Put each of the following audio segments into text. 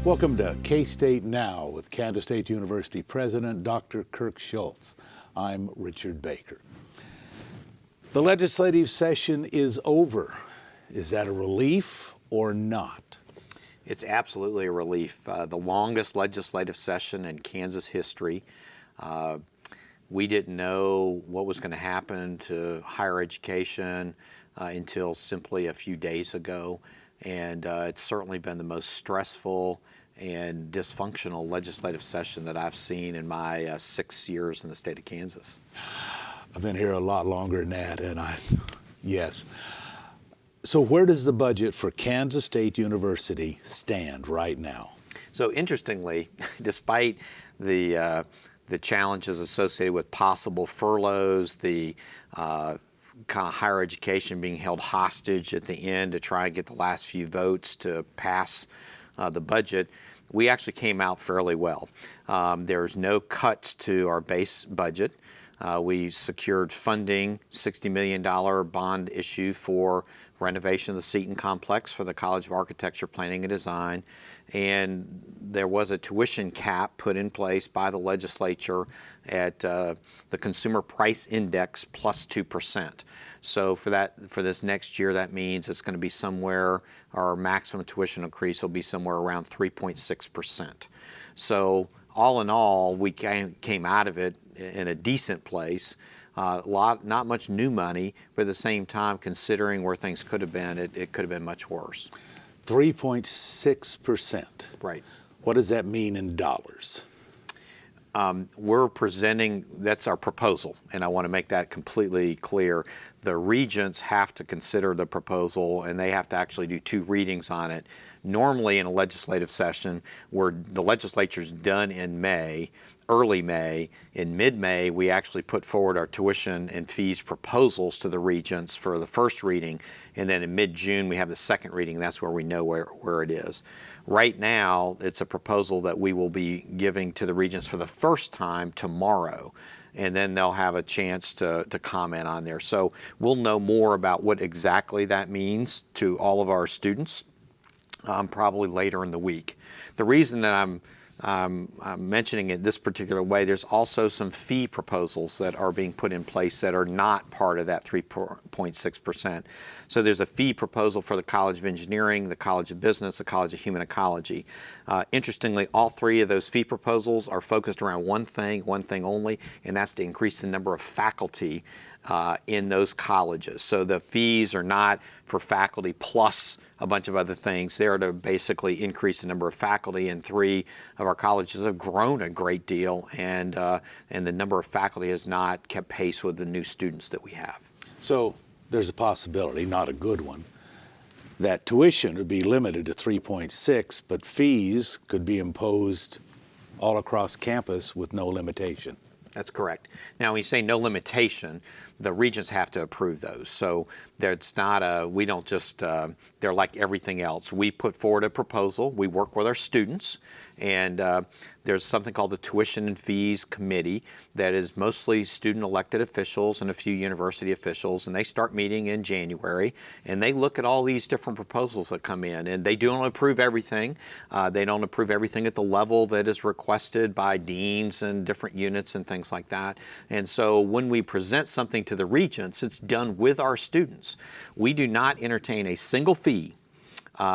Welcome to K-State Now with Kansas State University President Dr. Kirk Schultz. I'm Richard Baker. The legislative session is over. Is that a relief or not? It's absolutely a relief. The longest legislative session in Kansas history. We didn't know what was going to happen to higher education until simply a few days ago. And it's certainly been the most stressful and dysfunctional legislative session that I've seen in my 6 years in the state of Kansas. I've been here a lot longer than that, and yes. So where does the budget for Kansas State University stand right now? So interestingly, despite the challenges associated with possible furloughs, the kind of higher education being held hostage at the end to try and get the last few votes to pass the budget, we actually came out fairly well. There's no cuts to our base budget. We secured funding, $60 million bond issue for renovation of the Seton Complex for the College of Architecture, Planning and Design, and there was a tuition cap put in place by the legislature at the Consumer Price Index plus 2%. So for this next year, that means it's going to be somewhere, our maximum tuition increase will be somewhere around 3.6%. So all in all, we came out of it in a decent place. Not much new money, but at the same time, considering where things could have been, it could have been much worse. 3.6%. Right. What does that mean in dollars? We're presenting, that's our proposal, and I want to make that completely clear. The regents have to consider the proposal, and they have to actually do 2 readings on it. Normally in a legislative session where the legislature's done in May, early May, in mid-May, we actually put forward our tuition and fees proposals to the regents for the first reading, and then in mid-June we have the second reading. That's where we know where it is. Right now, it's a proposal that we will be giving to the regents for the first time tomorrow, and then they'll have a chance to comment on there. So we'll know more about what exactly that means to all of our students probably later in the week. The reason that I'm mentioning it this particular way, there's also some fee proposals that are being put in place that are not part of that 3.6%. So there's a fee proposal for the College of Engineering, the College of Business, the College of Human Ecology. Interestingly, all 3 of those fee proposals are focused around one thing only, and that's to increase the number of faculty in those colleges. So the fees are not for faculty plus a bunch of other things. They're to basically increase the number of faculty, and 3 of our colleges have grown a great deal, and the number of faculty has not kept pace with the new students that we have. So there's a possibility, not a good one, that tuition would be limited to 3.6, but fees could be imposed all across campus with no limitation. That's correct. Now, when you say no limitation, the regents have to approve those. So it's not we don't just, they're like everything else. We put forward a proposal, we work with our students, and there's something called the Tuition and Fees Committee that is mostly student elected officials and a few university officials, and they start meeting in January, and they look at all these different proposals that come in, and they don't approve everything. They don't approve everything at the level that is requested by deans and different units and things like that. And so when we present something to the regents, it's done with our students. We do not entertain a single fee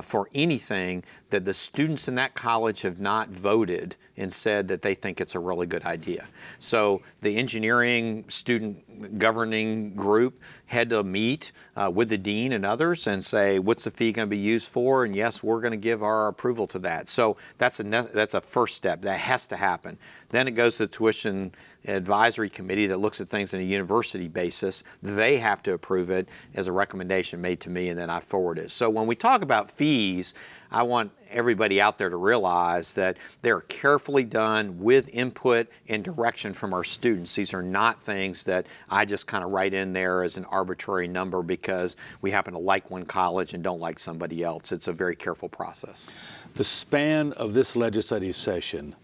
for anything that the students in that college have not voted and said that they think it's a really good idea. So the engineering student governing group had to meet with the dean and others and say, what's the fee going to be used for? And yes, we're going to give our approval to that. So that's a first step. That has to happen. Then it goes to the tuition advisory committee that looks at things on a university basis. They have to approve it as a recommendation made to me, and then I forward it. So when we talk about fees, I want everybody out there to realize that they're carefully done with input and direction from our students. These are not things that I just kind of write in there as an arbitrary number because we happen to like one college and don't like somebody else. It's a very careful process. The span of this legislative session,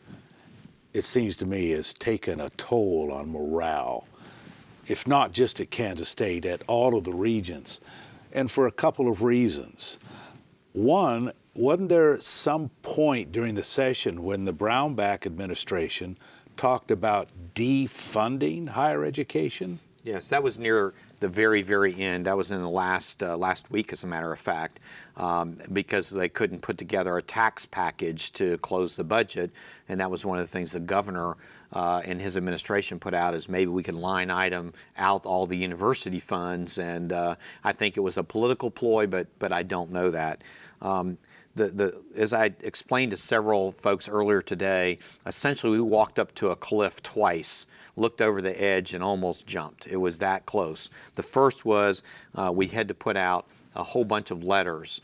it seems to me, has taken a toll on morale, if not just at Kansas State, at all of the regents, and for a couple of reasons. One, wasn't there some point during the session when the Brownback administration talked about defunding higher education? Yes, that was near the very, very end. That was in the last week, as a matter of fact, because they couldn't put together a tax package to close the budget, and that was one of the things the governor and his administration put out, is maybe we can line item out all the university funds, and I think it was a political ploy, but I don't know that. As I explained to several folks earlier today, essentially we walked up to a cliff twice, looked over the edge, and almost jumped. It was that close. The first was we had to put out a whole bunch of letters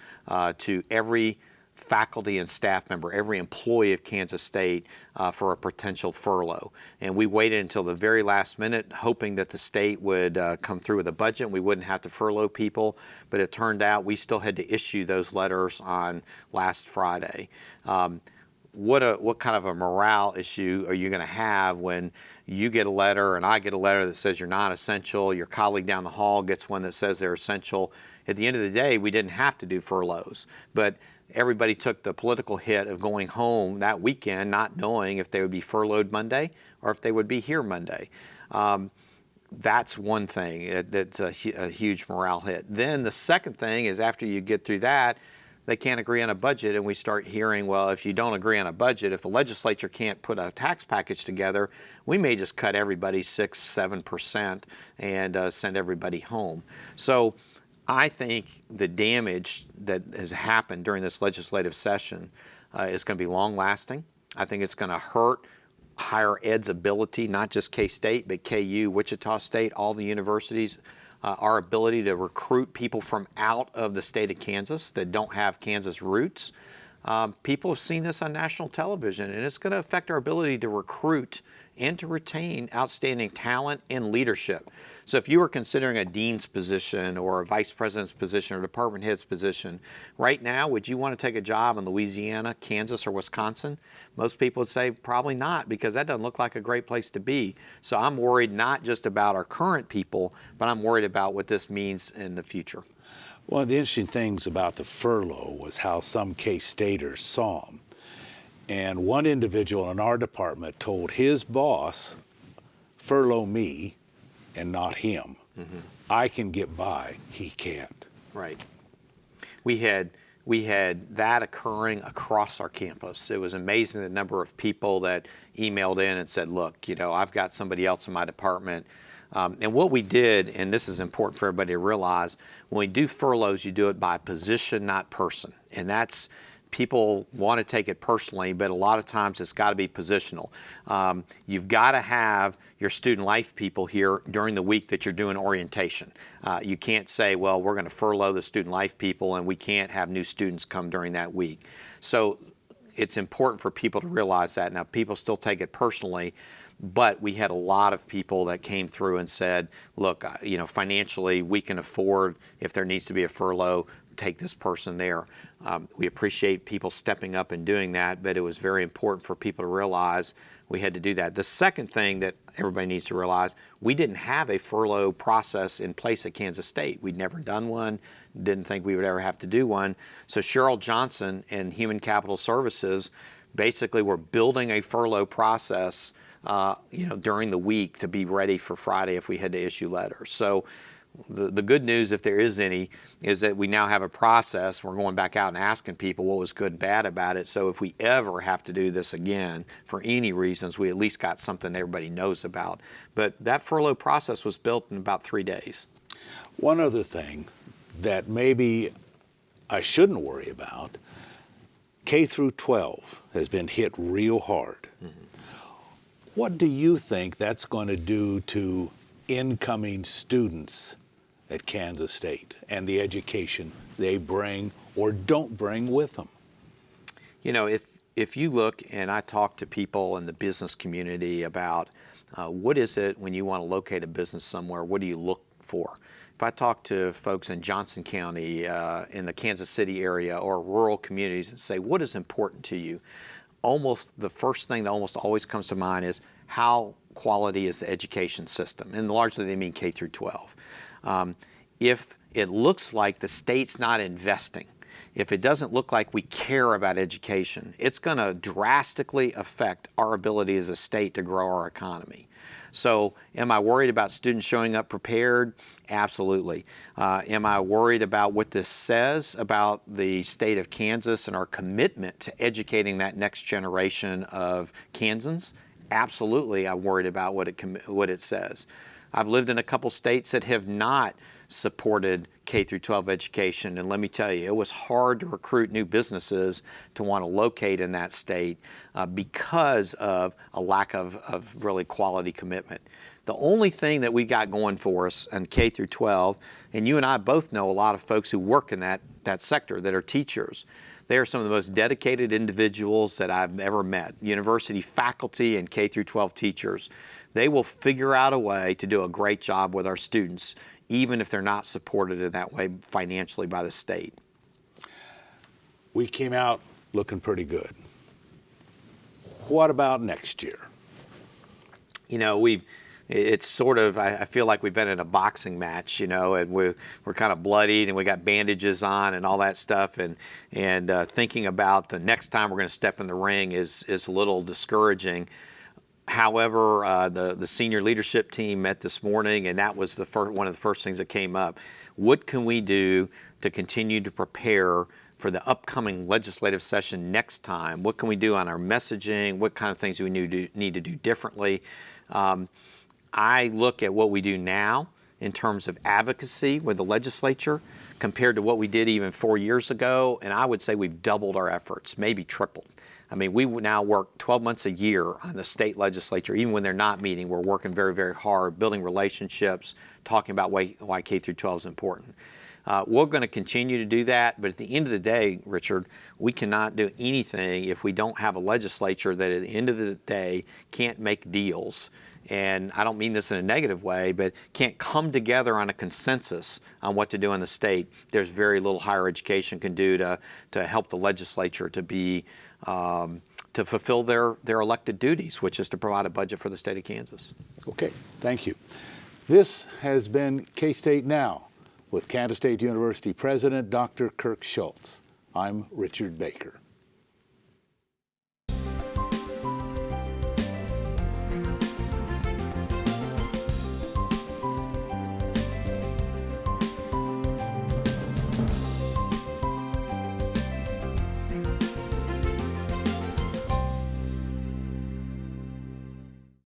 to every faculty and staff member, every employee of Kansas State for a potential furlough. And we waited until the very last minute, hoping that the state would come through with a budget and we wouldn't have to furlough people. But it turned out we still had to issue those letters on last Friday. What kind of a morale issue are you going to have when you get a letter and I get a letter that says you're not essential, your colleague down the hall gets one that says they're essential? At the end of the day, we didn't have to do furloughs, but everybody took the political hit of going home that weekend not knowing if they would be furloughed Monday or if they would be here Monday. That's one thing that's a huge morale hit. Then the second thing is, after you get through that, they can't agree on a budget, and we start hearing, well, if you don't agree on a budget, if the legislature can't put a tax package together, we may just cut everybody 6-7% and send everybody home. So I think the damage that has happened during this legislative session is going to be long-lasting. I think it's going to hurt higher ed's ability, not just K-State, but KU, Wichita State, all the universities, our ability to recruit people from out of the state of Kansas that don't have Kansas roots. People have seen this on national television, and it's going to affect our ability to recruit and to retain outstanding talent and leadership. So if you were considering a dean's position or a vice president's position or department head's position, right now, would you want to take a job in Louisiana, Kansas, or Wisconsin? Most people would say probably not, because that doesn't look like a great place to be. So I'm worried not just about our current people, but I'm worried about what this means in the future. One of the interesting things about the furlough was how some K-Staters saw them. And one individual in our department told his boss, furlough me and not him. Mm-hmm. I can get by, he can't. Right. We had that occurring across our campus. It was amazing the number of people that emailed in and said, look, I've got somebody else in my department. And what we did, and this is important for everybody to realize, when we do furloughs, you do it by position, not person. And that's, people want to take it personally, but a lot of times it's got to be positional. You've got to have your student life people here during the week that you're doing orientation. You can't say, well, we're going to furlough the student life people and we can't have new students come during that week. So it's important for people to realize that. Now, people still take it personally, but we had a lot of people that came through and said, look, financially we can afford, if there needs to be a furlough, take this person there. We appreciate people stepping up and doing that, but it was very important for people to realize we had to do that. The second thing that everybody needs to realize, we didn't have a furlough process in place at Kansas State. We'd never done one, didn't think we would ever have to do one. So Cheryl Johnson and Human Capital Services basically were building a furlough process during the week to be ready for Friday if we had to issue letters. So the good news, if there is any, is that we now have a process. We're going back out and asking people what was good and bad about it. So if we ever have to do this again, for any reasons, we at least got something everybody knows about. But that furlough process was built in about 3 days. One other thing that maybe I shouldn't worry about, K through 12 has been hit real hard. Mm-hmm. What do you think that's going to do to incoming students at Kansas State and the education they bring or don't bring with them? If you look, and I talk to people in the business community about what is it when you want to locate a business somewhere, what do you look for? If I talk to folks in Johnson County, in the Kansas City area, or rural communities and say, what is important to you? Almost the first thing that almost always comes to mind is how quality is the education system, and largely they mean K through 12. If it looks like the state's not investing if it doesn't look like we care about education, it's going to drastically affect our ability as a state to grow our economy. So am I worried about students showing up prepared? Absolutely. Am I worried about what this says about the state of Kansas and our commitment to educating that next generation of Kansans? Absolutely, I'm worried about what it says. I've lived in a couple states that have not supported K through 12 education, and let me tell you, it was hard to recruit new businesses to want to locate in that state because of a lack of really quality commitment. The only thing that we got going for us in K through 12, and you and I both know a lot of folks who work in that sector that are teachers. They are some of the most dedicated individuals that I've ever met. University faculty and K through 12 teachers. They will figure out a way to do a great job with our students, even if they're not supported in that way financially by the state. We came out looking pretty good. What about next year? You know, it's sort of, I feel like we've been in a boxing match, you know, and we're kind of bloodied and we got bandages on and all that stuff. And thinking about the next time we're going to step in the ring is a little discouraging. However, the senior leadership team met this morning, and that was one of the first things that came up. What can we do to continue to prepare for the upcoming legislative session next time? What can we do on our messaging? What kind of things do we need to do differently? I look at what we do now in terms of advocacy with the legislature compared to what we did even 4 years ago, and I would say we've doubled our efforts, maybe tripled. I mean, we now work 12 months a year on the state legislature. Even when they're not meeting, we're working very, very hard, building relationships, talking about why K through 12 is important. We're going to continue to do that, but at the end of the day, Richard, we cannot do anything if we don't have a legislature that at the end of the day can't make deals. And I don't mean this in a negative way, but can't come together on a consensus on what to do in the state. There's very little higher education can do to help the legislature to be to fulfill their elected duties, which is to provide a budget for the state of Kansas. Okay, thank you. This has been K-State Now with Kansas State University President Dr. Kirk Schultz. I'm Richard Baker.